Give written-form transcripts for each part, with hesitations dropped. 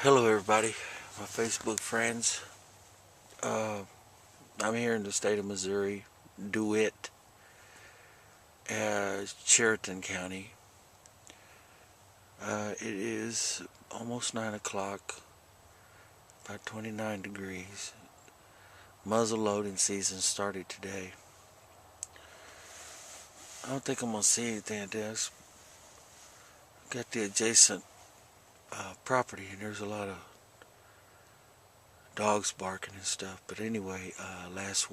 Hello everybody, my Facebook friends. I'm here in the state of Missouri, DeWitt, Chariton County. It is almost 9 o'clock, about 29 degrees. Muzzle loading season started today. I don't think I'm going to see anything today. I've got the adjacent property and there's a lot of dogs barking and stuff. But anyway, last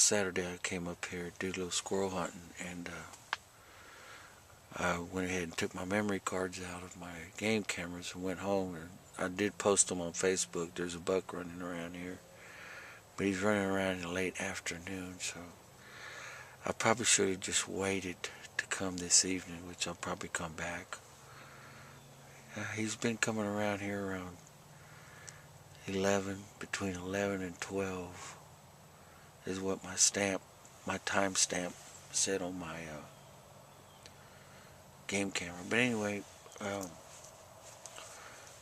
Saturday I came up here to do a little squirrel hunting, and I went ahead and took my memory cards out of my game cameras and went home, and I did post them on Facebook. There's a buck running around here, but he's running around in the late afternoon, so I probably should have just waited to come this evening, which I'll probably come back. He's been coming around here around 11, between 11 and 12 is what my time stamp said on my game camera. But anyway,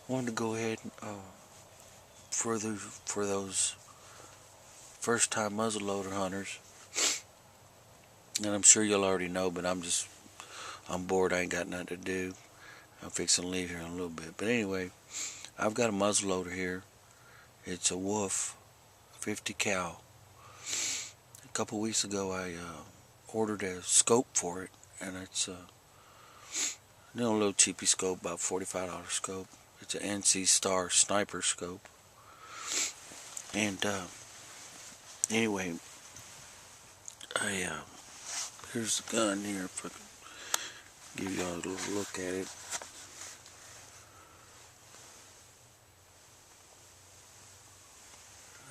wanted to go ahead and for those first time muzzleloader hunters, and I'm sure you'll already know, but I'm bored. I ain't got nothing to do. I'm fixing to leave here in a little bit. But anyway, I've got a muzzleloader here. It's a Wolf 50 cal. A couple weeks ago I ordered a scope for it, and it's a little cheapy scope, about $45 scope. It's an NC Star sniper scope. And anyway, here's the gun here, if I can give y'all a little look at it.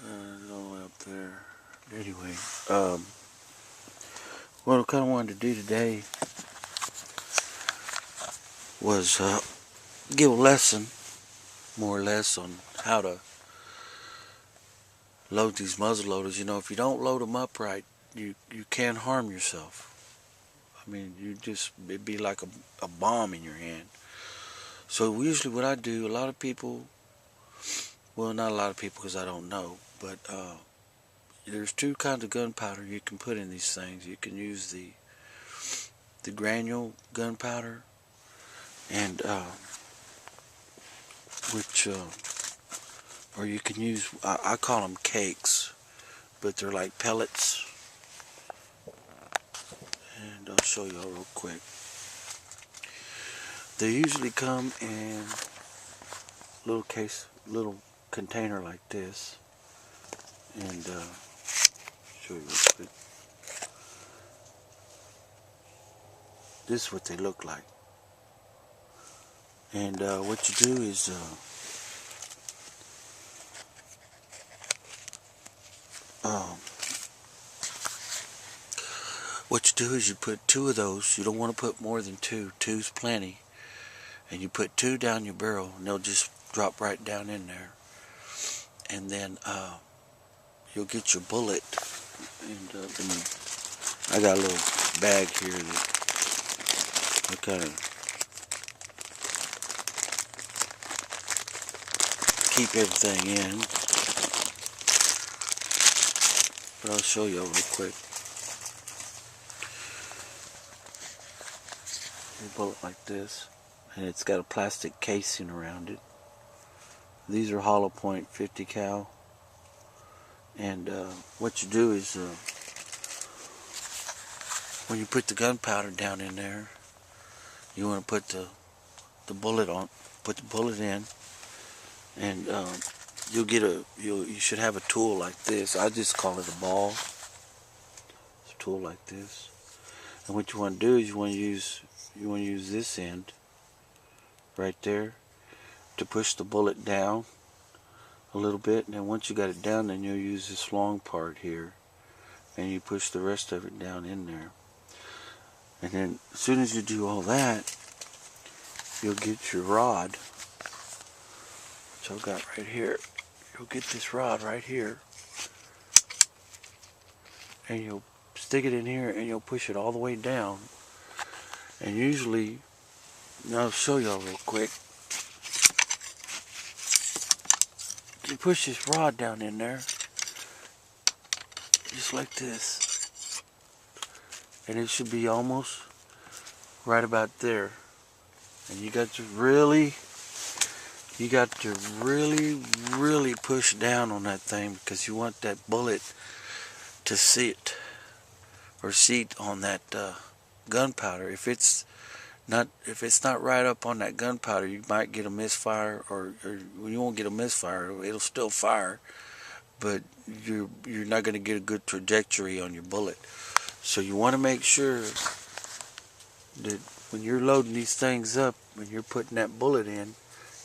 It's all the way up there. Anyway, what I kind of wanted to do today was give a lesson, more or less, on how to load these muzzle loaders. You know, if you don't load them up right, you can harm yourself. I mean, it'd be like a bomb in your hand. So usually what I do, a lot of people, well, not a lot of people because I don't know, but there's two kinds of gunpowder you can put in these things. You can use the granule gunpowder, and or you can use, I call them cakes, but they're like pellets. And I'll show y'all real quick. They usually come in a little container like this. And show you real quick. This is what they look like. And what you do is you put two of those. You don't want to put more than two. Two's plenty. And you put two down your barrel, and they'll just drop right down in there. And then you'll get your bullet. And I got a little bag here that I kind of keep everything in. But I'll show you real quick. A bullet like this, and it's got a plastic casing around it. These are hollow point 50 cal. And what you do is when you put the gunpowder down in there, you want to put the bullet on. Put the bullet in, and you should have a tool like this. I just call it a ball. It's a tool like this. And what you want to do is you want to use this end right there to push the bullet down a little bit, and then once you got it down, then you'll use this long part here, and you push the rest of it down in there. And then as soon as you do all that, you'll get your rod, which I've got right here. You'll get this rod right here, and you'll stick it in here, and you'll push it all the way down. And usually Now I'll show y'all real quick. You push this rod down in there, just like this, and it should be almost right about there. And you got to really push down on that thing, because you want that bullet to sit or seat on that gunpowder. If it's not right up on that gunpowder, you might get a misfire, or you won't get a misfire. It'll still fire, but you're not going to get a good trajectory on your bullet. So you want to make sure that when you're loading these things up, when you're putting that bullet in,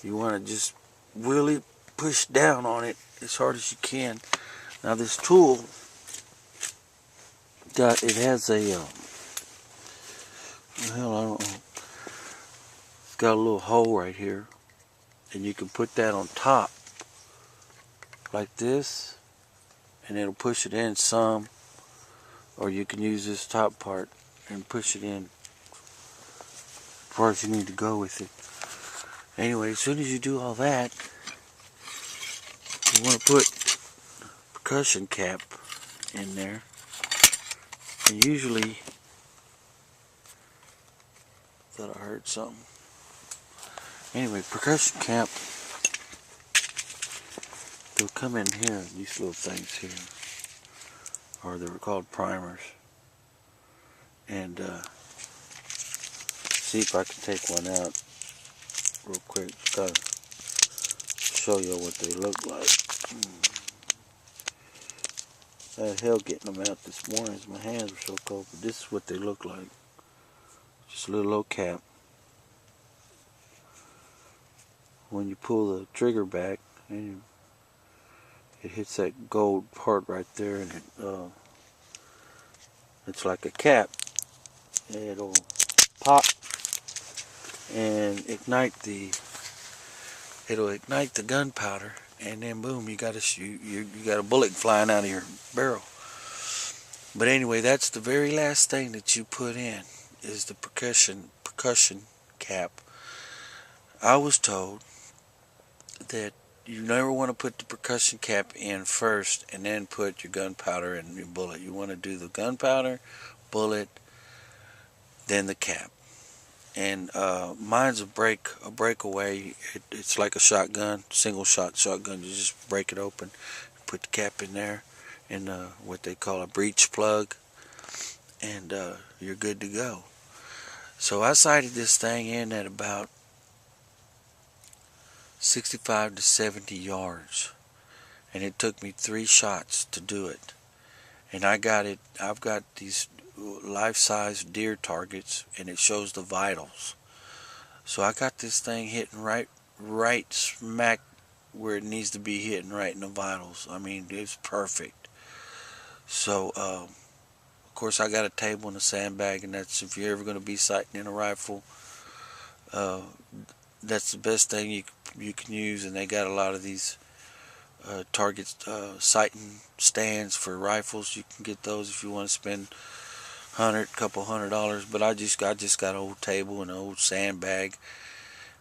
you want to just really push down on it as hard as you can. Now this tool has a hell, I don't know. It's got a little hole right here, and you can put that on top like this, and it'll push it in some, or you can use this top part and push it in as far as you need to go with it. Anyway, as soon as you do all that, you want to put percussion cap in there, and usually, thought I heard something. Anyway, percussion cap, they'll come in here, these little things here, or they were called primers. And see if I can take one out real quick. Gotta show you what they look like. I had hell getting them out this morning as my hands were so cold, but this is what they look like. Just a little old cap. When you pull the trigger back, and it hits that gold part right there, and it's like a cap. It'll pop and ignite the gunpowder, and then boom, you got a bullet flying out of your barrel. But anyway, that's the very last thing that you put in, is the percussion cap. I was told that you never want to put the percussion cap in first and then put your gunpowder and your bullet. You want to do the gunpowder, bullet, then the cap. And mine's a breakaway. It's like a shotgun, single shot shotgun. You just break it open, put the cap in there, and what they call a breech plug, and you're good to go. So I sighted this thing in at about 65 to 70 yards, and it took me 3 shots to do it. And I've got these life-size deer targets, and it shows the vitals. So I got this thing hitting right smack where it needs to be hitting, right in the vitals. I mean, it's perfect. So of course I got a table and a sandbag, and that's, if you're ever going to be sighting in a rifle, that's the best thing you can use. And they got a lot of these target sighting stands for rifles. You can get those if you want to spend couple $100. But I just got an old table and an old sandbag,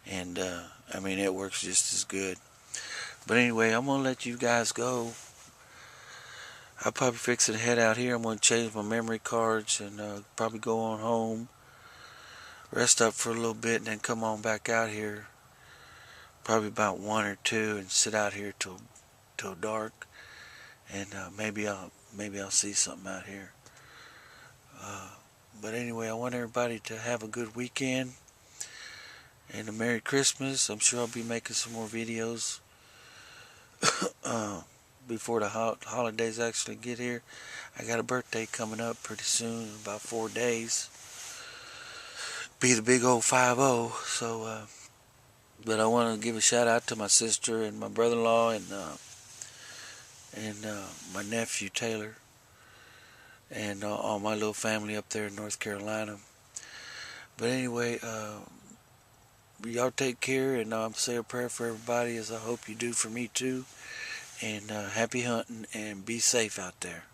and I mean, it works just as good. But anyway, I'm gonna let you guys go. I'll probably fix it to head out here. I'm gonna change my memory cards, and probably go on home, rest up for a little bit, and then come on back out here probably about 1 or 2, and sit out here till dark, and maybe I'll see something out here. But anyway, I want everybody to have a good weekend and a Merry Christmas. I'm sure I'll be making some more videos before the holidays actually get here. I got a birthday coming up pretty soon, in about 4 days. Be the big old 50. So, but I want to give a shout out to my sister and my brother-in-law, and my nephew Taylor, and all my little family up there in North Carolina. But anyway, y'all take care, and I'm say a prayer for everybody, as I hope you do for me too. And happy hunting, and be safe out there.